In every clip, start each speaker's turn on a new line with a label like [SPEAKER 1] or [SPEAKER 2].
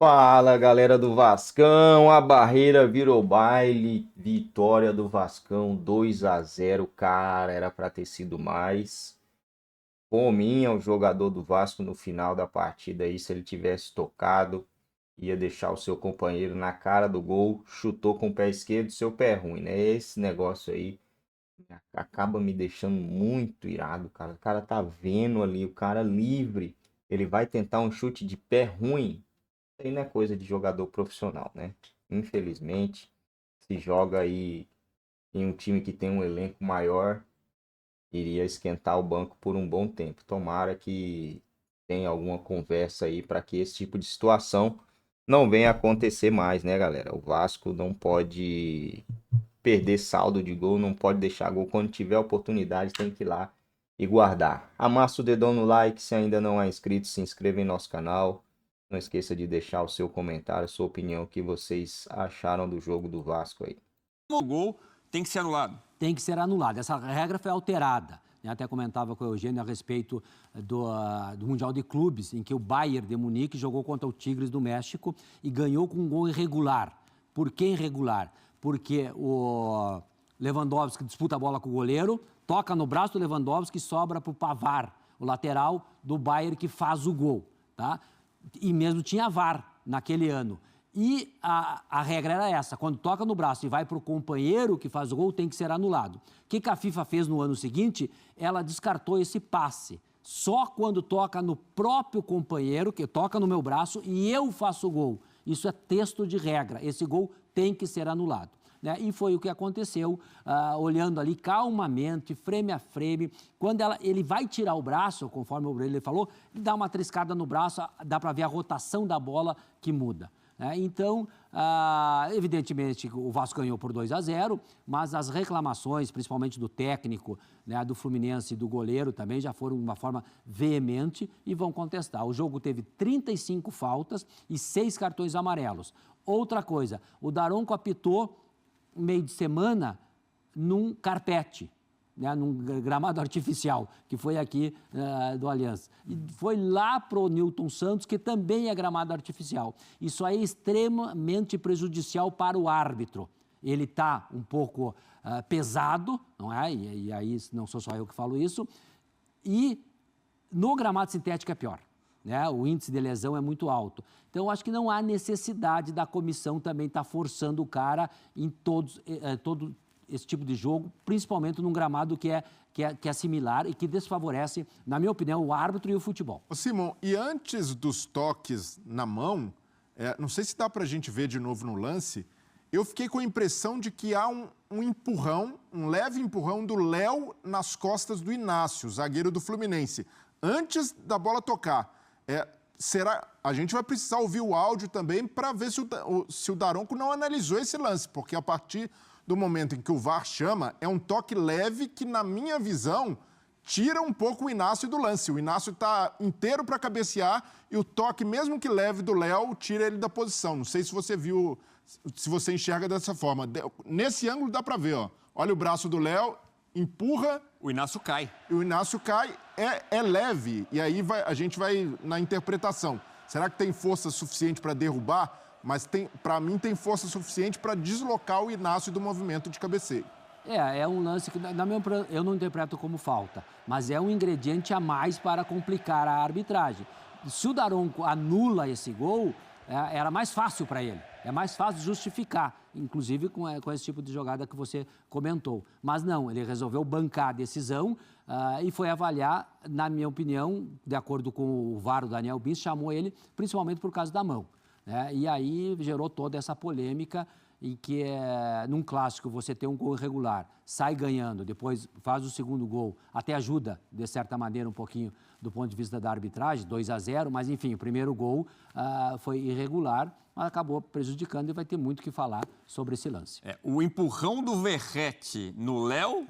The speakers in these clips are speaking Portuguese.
[SPEAKER 1] Fala, galera do Vascão, a barreira virou baile, vitória do Vascão 2-0, cara, era pra ter sido mais. Fominha, o jogador do Vasco no final da partida aí, se ele tivesse tocado, ia deixar o seu companheiro na cara do gol, chutou com o pé esquerdo, seu pé ruim, né? Esse negócio aí acaba me deixando muito irado, cara. O cara tá vendo ali, o cara livre, ele vai tentar um chute de pé ruim aí não é coisa de jogador profissional, né? Infelizmente, se joga aí em um time que tem um elenco maior, iria esquentar o banco por um bom tempo. Tomara que tenha alguma conversa aí para que esse tipo de situação não venha a acontecer mais, né, galera? O Vasco não pode perder saldo de gol, não pode deixar gol. Quando tiver oportunidade, tem que ir lá e guardar. Amassa o dedão no like, se ainda não é inscrito, se inscreva em nosso canal. Não esqueça de deixar o seu comentário, a sua opinião, o que vocês acharam do jogo do Vasco aí.
[SPEAKER 2] O gol tem que ser anulado.
[SPEAKER 3] Tem que ser anulado. Essa regra foi alterada. Eu até comentava com o Eugênio a respeito do Mundial de Clubes, em que o Bayern de Munique jogou contra o Tigres do México e ganhou com um gol irregular. Por que irregular? Porque o Lewandowski disputa a bola com o goleiro, toca no braço do Lewandowski e sobra para o Pavard, o lateral do Bayern que faz o gol. Tá? E mesmo tinha VAR naquele ano. E a regra era essa, quando toca no braço e vai para o companheiro que faz o gol, tem que ser anulado. O que a FIFA fez no ano seguinte? Ela descartou esse passe. Só quando toca no próprio companheiro, que toca no meu braço, e eu faço o gol. Isso é texto de regra, esse gol tem que ser anulado. Né? E foi o que aconteceu, olhando ali calmamente, frame a frame. Quando ele vai tirar o braço, conforme o Breno falou, ele dá uma triscada no braço, dá para ver a rotação da bola que muda. Então, evidentemente, o Vasco ganhou por 2-0, mas as reclamações, principalmente do técnico, né, do Fluminense e do goleiro também, já foram de uma forma veemente e vão contestar. O jogo teve 35 faltas e 6 cartões amarelos. Outra coisa, o Daronco apitou meio de semana num carpete, né, num gramado artificial, que foi aqui do Allianz. E foi lá para o Newton Santos, que também é gramado artificial. Isso aí é extremamente prejudicial para o árbitro. Ele está um pouco pesado, não é? E aí não sou só eu que falo isso. E no gramado sintético é pior. Né? O índice de lesão é muito alto. Então, acho que não há necessidade da comissão também estar forçando o cara em todo esse tipo de jogo, principalmente num gramado que é similar e que desfavorece, na minha opinião, o árbitro e o futebol.
[SPEAKER 4] Ô Simon, e antes dos toques na mão, não sei se dá para a gente ver de novo no lance, eu fiquei com a impressão de que há um empurrão, um leve empurrão do Léo nas costas do Inácio, zagueiro do Fluminense, antes da bola tocar. A gente vai precisar ouvir o áudio também para ver se o Daronco não analisou esse lance, porque a partir do momento em que o VAR chama, é um toque leve que, na minha visão, tira um pouco o Inácio do lance. O Inácio está inteiro para cabecear e o toque, mesmo que leve do Léo, tira ele da posição. Não sei se você viu, se você enxerga dessa forma. Nesse ângulo dá para ver, ó. Olha o braço do Léo, empurra.
[SPEAKER 2] O Inácio cai.
[SPEAKER 4] E o Inácio cai, é leve. E aí a gente vai na interpretação. Será que tem força suficiente para derrubar? Mas para mim tem força suficiente para deslocar o Inácio do movimento de cabeceio.
[SPEAKER 3] É um lance que, eu não interpreto como falta, mas é um ingrediente a mais para complicar a arbitragem. Se o Daronco anula esse gol, era mais fácil para ele. É mais fácil justificar, inclusive com esse tipo de jogada que você comentou. Mas não, ele resolveu bancar a decisão e foi avaliar, na minha opinião, de acordo com o VAR, o Daniel Bis, chamou ele principalmente por causa da mão. E aí gerou toda essa polêmica em que num clássico você tem um gol irregular, sai ganhando, depois faz o segundo gol, até ajuda, de certa maneira, um pouquinho do ponto de vista da arbitragem, 2-0, mas enfim, o primeiro gol foi irregular, mas acabou prejudicando e vai ter muito o que falar sobre esse lance.
[SPEAKER 2] O empurrão do Verratti no Léo,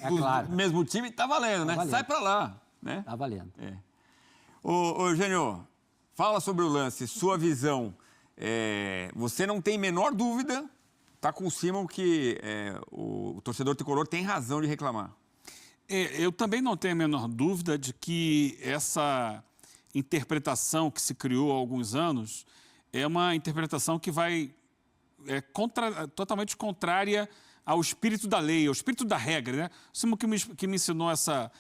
[SPEAKER 3] claro.
[SPEAKER 2] mesmo time, tá valendo, né?
[SPEAKER 3] Valendo.
[SPEAKER 2] Sai pra lá, né?
[SPEAKER 3] Tá valendo.
[SPEAKER 2] Ô, Eugênio, fala sobre o lance, sua visão. Você não tem menor dúvida, tá com o Simon, que o torcedor tricolor tem razão de reclamar.
[SPEAKER 5] Eu também não tenho a menor dúvida de que essa interpretação que se criou há alguns anos é uma interpretação que vai totalmente contrária ao espírito da lei, ao espírito da regra, né? O Simon que me ensinou essa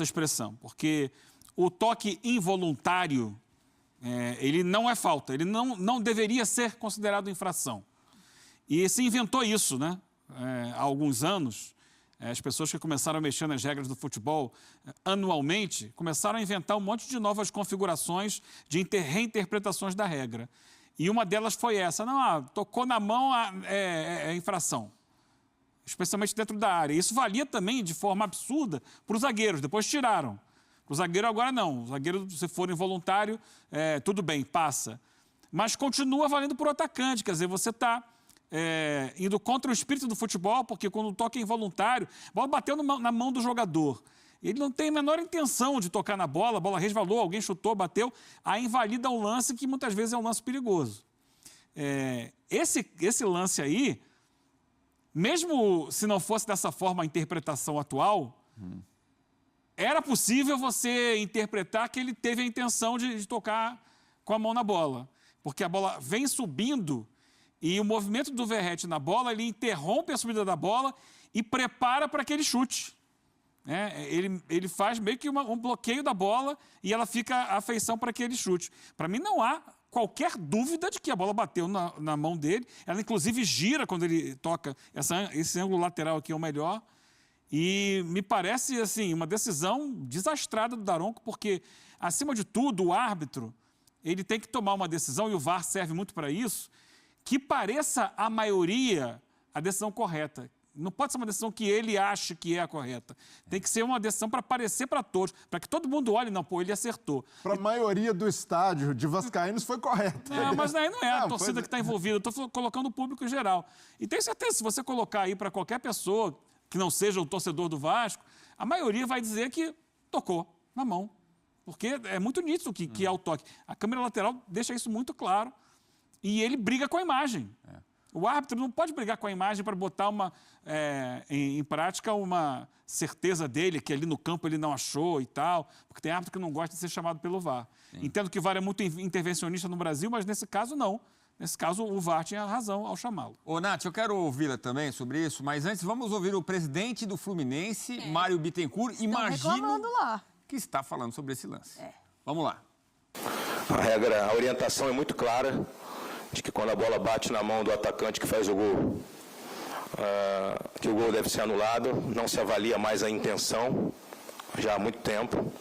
[SPEAKER 5] expressão, porque o toque involuntário, ele não é falta, ele não deveria ser considerado infração. E se inventou isso, né? Há alguns anos, as pessoas que começaram a mexer nas regras do futebol anualmente, começaram a inventar um monte de novas configurações de reinterpretações da regra. E uma delas foi essa, tocou na mão é infração, especialmente dentro da área. Isso valia também de forma absurda para os zagueiros, depois tiraram. Para o zagueiro agora não, o zagueiro se for involuntário, tudo bem, passa. Mas continua valendo para o atacante, quer dizer, você está indo contra o espírito do futebol, porque quando o toque é involuntário, a bola bateu na mão do jogador. Ele não tem a menor intenção de tocar na bola, a bola resvalou, alguém chutou, bateu, aí invalida um lance que muitas vezes é um lance perigoso. Esse lance aí, mesmo se não fosse dessa forma a interpretação atual, era possível você interpretar que ele teve a intenção de tocar com a mão na bola, porque a bola vem subindo e o movimento do Verratti na bola, ele interrompe a subida da bola e prepara para aquele chute. Ele faz meio que um bloqueio da bola e ela fica à afeição para aquele chute. Para mim, não há qualquer dúvida de que a bola bateu na mão dele. Ela, inclusive, gira quando ele toca. Esse ângulo lateral aqui é o melhor. E me parece, assim, uma decisão desastrada do Daronco, porque, acima de tudo, o árbitro ele tem que tomar uma decisão, e o VAR serve muito para isso, que pareça a maioria a decisão correta. Não pode ser uma decisão que ele ache que é a correta. Tem que ser uma decisão para parecer para todos, para que todo mundo olhe, ele acertou.
[SPEAKER 4] Para a maioria do estádio de vascaínos foi correto.
[SPEAKER 5] Não, mas aí não é a torcida que está envolvida. Eu estou colocando o público em geral. E tenho certeza, se você colocar aí para qualquer pessoa que não seja o torcedor do Vasco, a maioria vai dizer que tocou na mão. Porque é muito nítido que é o toque. A câmera lateral deixa isso muito claro. E ele briga com a imagem. O árbitro não pode brigar com a imagem para botar em prática uma certeza dele, que ali no campo ele não achou e tal, porque tem árbitro que não gosta de ser chamado pelo VAR. Sim. Entendo que o VAR é muito intervencionista no Brasil, mas nesse caso não. Nesse caso o VAR tinha razão ao chamá-lo.
[SPEAKER 2] Ô, Nath, eu quero ouvi-la também sobre isso, mas antes vamos ouvir o presidente do Fluminense, Mário Bittencourt. Imagino que está falando sobre esse lance. Vamos lá.
[SPEAKER 6] A orientação é muito clara, de que quando a bola bate na mão do atacante que faz o gol, que o gol deve ser anulado, não se avalia mais a intenção, já há muito tempo.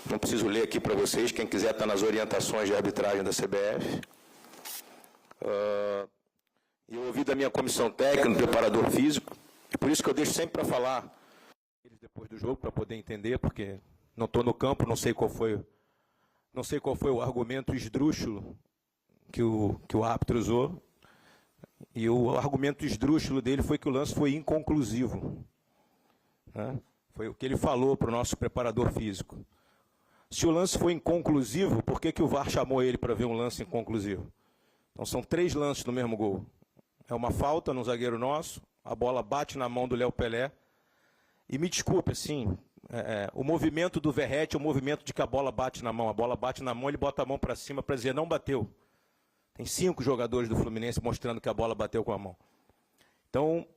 [SPEAKER 6] Não preciso ler aqui para vocês, quem quiser está nas orientações de arbitragem da CBF. Eu ouvi da minha comissão técnica, do preparador físico, e por isso que eu deixo sempre para falar depois do jogo, para poder entender, porque não estou no campo, não sei qual foi o argumento esdrúxulo que o árbitro usou, e o argumento esdrúxulo dele foi que o lance foi inconclusivo. Né? Foi o que ele falou para o nosso preparador físico. Se o lance foi inconclusivo, por que o VAR chamou ele para ver um lance inconclusivo? Então são 3 lances no mesmo gol. É uma falta no zagueiro nosso, a bola bate na mão do Léo Pelé, e me desculpe, assim, o movimento do Verratti é o movimento de que a bola bate na mão. A bola bate na mão, ele bota a mão para cima para dizer não bateu. Tem 5 jogadores do Fluminense mostrando que a bola bateu com a mão. Então,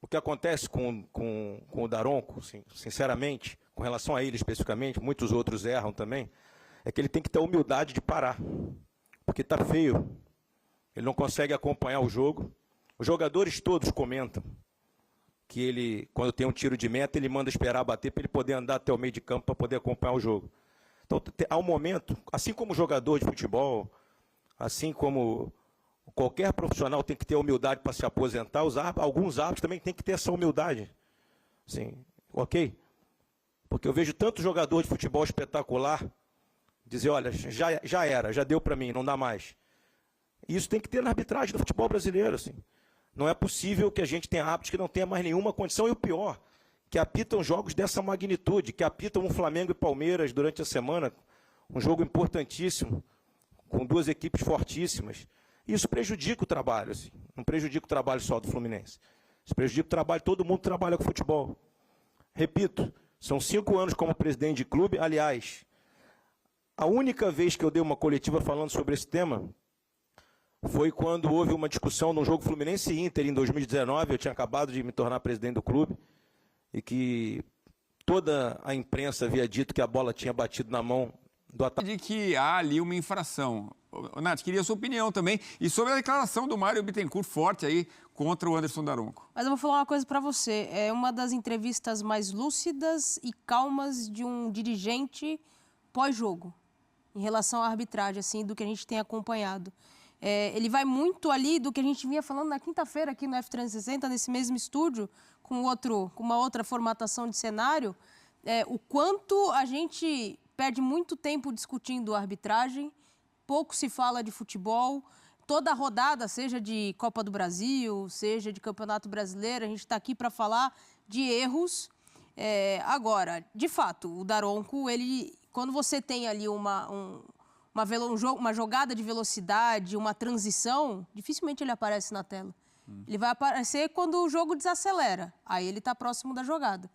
[SPEAKER 6] o que acontece com o Daronco, sinceramente, com relação a ele especificamente, muitos outros erram também, é que ele tem que ter a humildade de parar. Porque está feio. Ele não consegue acompanhar o jogo. Os jogadores todos comentam que ele, quando tem um tiro de meta, ele manda esperar bater para ele poder andar até o meio de campo para poder acompanhar o jogo. Então, há um momento, assim como jogador de futebol, assim como qualquer profissional tem que ter humildade para se aposentar, alguns árbitros também têm que ter essa humildade. Sim, ok? Porque eu vejo tanto jogador de futebol espetacular dizer, olha, já era, já deu para mim, não dá mais. Isso tem que ter na arbitragem do futebol brasileiro. Assim. Não é possível que a gente tenha árbitros que não tenha mais nenhuma condição, e o pior, que apitam jogos dessa magnitude, que apitam um Flamengo e Palmeiras durante a semana, um jogo importantíssimo, com 2 equipes fortíssimas. Isso prejudica o trabalho, assim. Não prejudica o trabalho só do Fluminense. Isso prejudica o trabalho, todo mundo trabalha com futebol. Repito, são 5 anos como presidente de clube, aliás, A única vez que eu dei uma coletiva falando sobre esse tema foi quando houve uma discussão no jogo Fluminense e Inter em 2019. Eu tinha acabado de me tornar presidente do clube e que toda a imprensa havia dito que a bola tinha batido na mão do atacante.
[SPEAKER 2] De que há ali uma infração. Nath, queria a sua opinião também. E sobre a declaração do Mário Bittencourt forte aí contra o Anderson Daronco.
[SPEAKER 7] Mas eu vou falar uma coisa para você. É uma das entrevistas mais lúcidas e calmas de um dirigente pós-jogo, em relação à arbitragem, assim, do que a gente tem acompanhado. Ele vai muito ali do que a gente vinha falando na quinta-feira aqui no F360, nesse mesmo estúdio, com uma outra formatação de cenário, o quanto a gente perde muito tempo discutindo arbitragem, pouco se fala de futebol, toda a rodada, seja de Copa do Brasil, seja de Campeonato Brasileiro, a gente está aqui para falar de erros. Agora, de fato, o Daronco, quando você tem ali uma jogada de velocidade, uma transição, dificilmente ele aparece na tela. Ele vai aparecer quando o jogo desacelera, aí ele está próximo da jogada.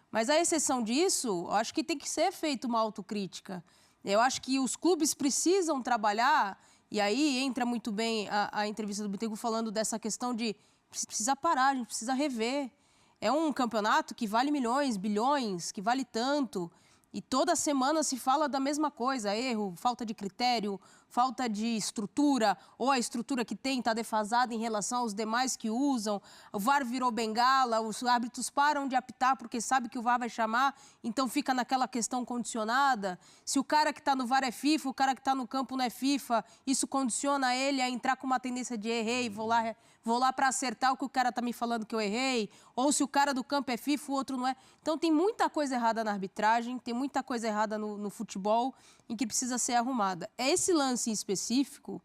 [SPEAKER 7] Mas, à exceção disso, eu acho que tem que ser feita uma autocrítica. Eu acho que os clubes precisam trabalhar, e aí entra muito bem a entrevista do Bittencourt falando dessa questão de precisa parar, a gente precisa rever. É um campeonato que vale milhões, bilhões, que vale tanto, e toda semana se fala da mesma coisa, erro, falta de critério, falta de estrutura, ou a estrutura que tem está defasada em relação aos demais que usam, o VAR virou bengala, os árbitros param de apitar porque sabe que o VAR vai chamar, então fica naquela questão condicionada. Se o cara que está no VAR é FIFA, o cara que está no campo não é FIFA, isso condiciona ele a entrar com uma tendência de errei, vou lá para acertar o que o cara está me falando que eu errei, ou se o cara do campo é FIFA, o outro não é. Então tem muita coisa errada na arbitragem, tem muita coisa errada no futebol em que precisa ser arrumada. Esse lance em específico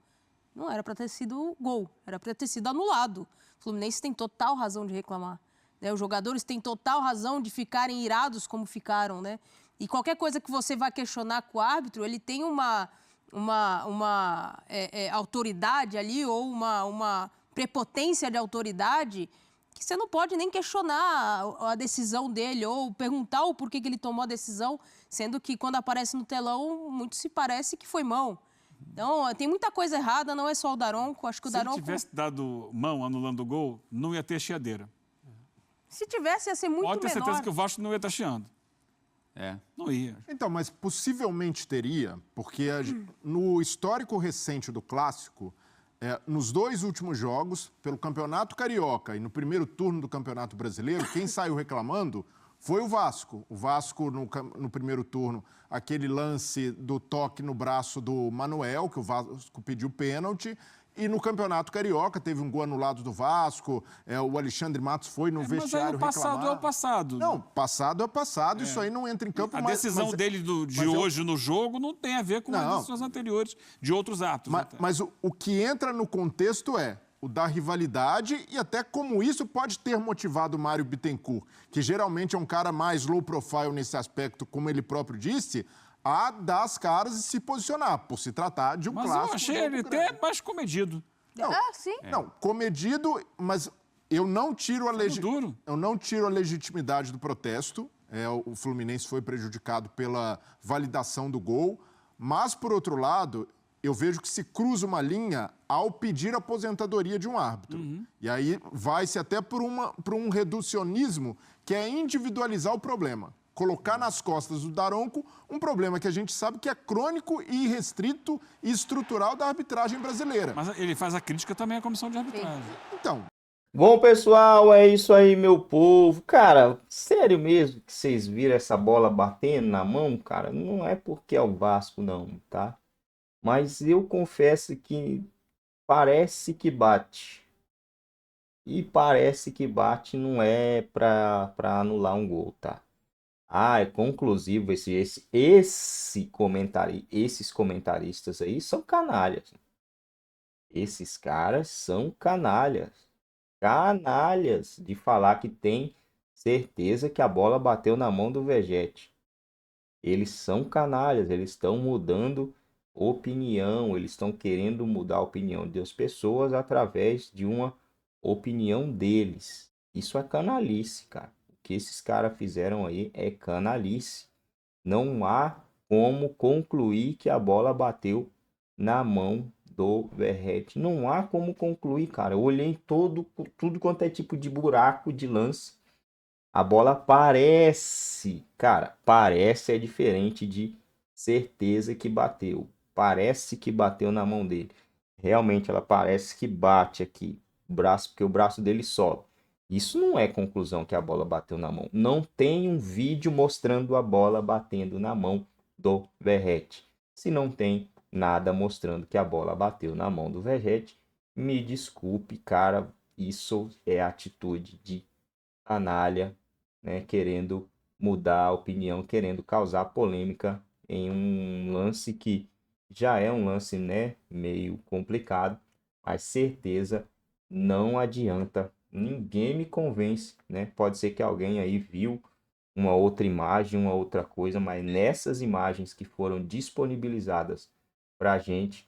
[SPEAKER 7] não era para ter sido gol, era para ter sido anulado. O Fluminense tem total razão de reclamar, né? Os jogadores têm total razão de ficarem irados como ficaram, né? E qualquer coisa que você vá questionar com o árbitro, ele tem uma autoridade ali ou uma prepotência de autoridade que você não pode nem questionar a decisão dele ou perguntar o porquê que ele tomou a decisão, sendo que quando aparece no telão, muito se parece que foi mão. Então, tem muita coisa errada, não é só o Daronco. Acho que o Daronco...
[SPEAKER 5] Se ele tivesse dado mão anulando o gol, não ia ter chiadeira.
[SPEAKER 7] Se tivesse, ia ser muito menor.
[SPEAKER 5] Pode ter certeza que o Vasco não ia estar chiando.
[SPEAKER 2] É.
[SPEAKER 5] Não ia.
[SPEAKER 4] Então, mas possivelmente teria, porque no histórico recente do Clássico, nos 2 últimos jogos, pelo Campeonato Carioca e no primeiro turno do Campeonato Brasileiro, quem saiu reclamando foi o Vasco. O Vasco, no primeiro turno, aquele lance do toque no braço do Manuel, que o Vasco pediu pênalti. E no Campeonato Carioca teve um gol anulado do Vasco, o Alexandre Matos foi no vestiário reclamar.
[SPEAKER 5] Mas aí o passado é o passado.
[SPEAKER 4] Não, passado é passado, isso aí não entra em campo.
[SPEAKER 5] A decisão dele de hoje no jogo não tem a ver com as decisões anteriores de outros atos.
[SPEAKER 4] Mas o que entra no contexto é o da rivalidade e até como isso pode ter motivado o Mário Bittencourt, que geralmente é um cara mais low profile nesse aspecto, como ele próprio disse, a dar as caras e se posicionar, por se tratar de um clássico.
[SPEAKER 5] Mas eu achei ele até mais comedido.
[SPEAKER 4] Não,
[SPEAKER 7] sim.
[SPEAKER 4] Não, comedido, mas eu não tiro a legitimidade do protesto. O Fluminense foi prejudicado pela validação do gol, mas, por outro lado, eu vejo que se cruza uma linha ao pedir a aposentadoria de um árbitro. E aí vai-se até por um reducionismo que é individualizar o problema. Colocar nas costas do Daronco um problema que a gente sabe que é crônico e irrestrito e estrutural da arbitragem brasileira.
[SPEAKER 5] Mas ele faz a crítica também à comissão de arbitragem.
[SPEAKER 4] Então...
[SPEAKER 1] Bom, pessoal, é isso aí, meu povo. Cara, sério mesmo que vocês viram essa bola batendo na mão, cara? Não é porque é o Vasco, não, tá? Mas eu confesso que parece que bate. E parece que bate não é pra anular um gol, tá? É conclusivo esses comentaristas aí são canalhas. Esses caras são canalhas. Canalhas de falar que tem certeza que a bola bateu na mão do Vegete. Eles são canalhas, eles estão mudando opinião, eles estão querendo mudar a opinião das pessoas através de uma opinião deles. Isso é canalice, cara. Que esses caras fizeram aí é canalice. Não há como concluir que a bola bateu na mão do Verratti. Não há como concluir, cara. Eu olhei em tudo quanto é tipo de buraco de lance. A bola parece, cara, parece é diferente de certeza que bateu. Parece que bateu na mão dele. Realmente ela parece que bate aqui, o braço, porque o braço dele sobe. Isso não é conclusão que a bola bateu na mão. Não tem um vídeo mostrando a bola batendo na mão do Verratti. Se não tem nada mostrando que a bola bateu na mão do Verratti, me desculpe, cara, isso é atitude de canalha, né, querendo mudar a opinião, querendo causar polêmica em um lance que já é um lance, né, meio complicado, mas certeza não adianta, ninguém me convence, né? Pode ser que alguém aí viu uma outra imagem, uma outra coisa, mas nessas imagens que foram disponibilizadas para a gente,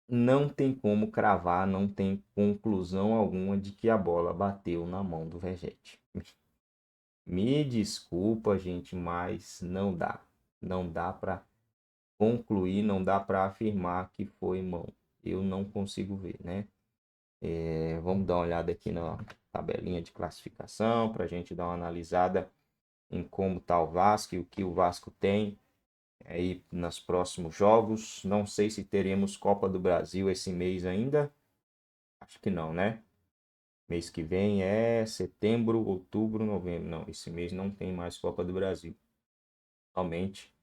[SPEAKER 1] não tem como cravar, não tem conclusão alguma de que a bola bateu na mão do Verratti. Me desculpa, gente, mas não dá. Não dá para concluir, não dá para afirmar que foi mão. Eu não consigo ver, né? Vamos dar uma olhada aqui na tabelinha de classificação para a gente dar uma analisada em como está o Vasco e o que o Vasco tem aí nos próximos jogos. Não sei se teremos Copa do Brasil esse mês ainda. Acho que não, né? Mês que vem é setembro, outubro, novembro. Não, esse mês não tem mais Copa do Brasil. Somente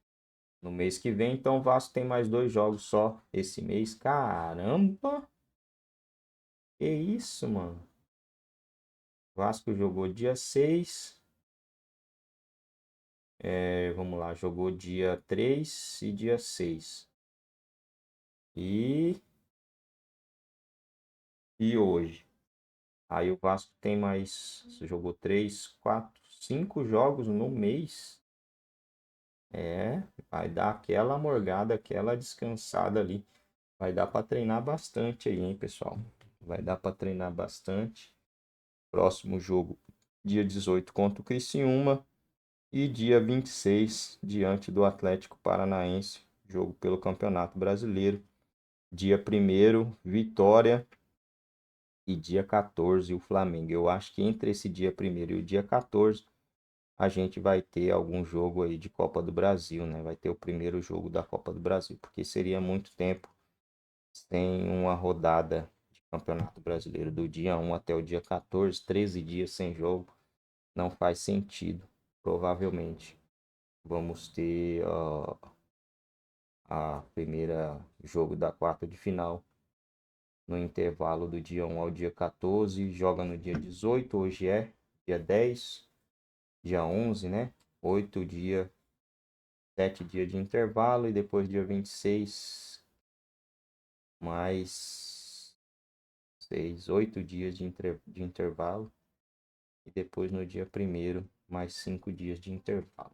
[SPEAKER 1] no mês que vem. Então o Vasco tem mais 2 jogos só esse mês. Caramba! Que isso, mano? O Vasco jogou dia 6. Vamos lá, jogou dia 3 e dia 6. E hoje. Aí o Vasco tem mais. Jogou 3, 4, 5 jogos no mês. Vai dar aquela morgada, aquela descansada ali. Vai dar para treinar bastante aí, hein, pessoal? Vai dar para treinar bastante. Próximo jogo, dia 18 contra o Criciúma. E dia 26, diante do Atlético Paranaense. Jogo pelo Campeonato Brasileiro. Dia 1º, Vitória. E dia 14, o Flamengo. Eu acho que entre esse dia 1º e o dia 14, a gente vai ter algum jogo aí de Copa do Brasil, né? Vai ter o primeiro jogo da Copa do Brasil, porque seria muito tempo sem uma rodada de Campeonato Brasileiro do dia 1 até o dia 14, 13 dias sem jogo, não faz sentido. Provavelmente vamos ter a primeira jogo da quarta de final no intervalo do dia 1 ao dia 14, joga no dia 18, hoje é dia 10, dia 11, né? 8 dias, 7 dias de intervalo e depois dia 26, mais 6, 8 dias de intervalo. E depois no dia 1º, mais 5 dias de intervalo.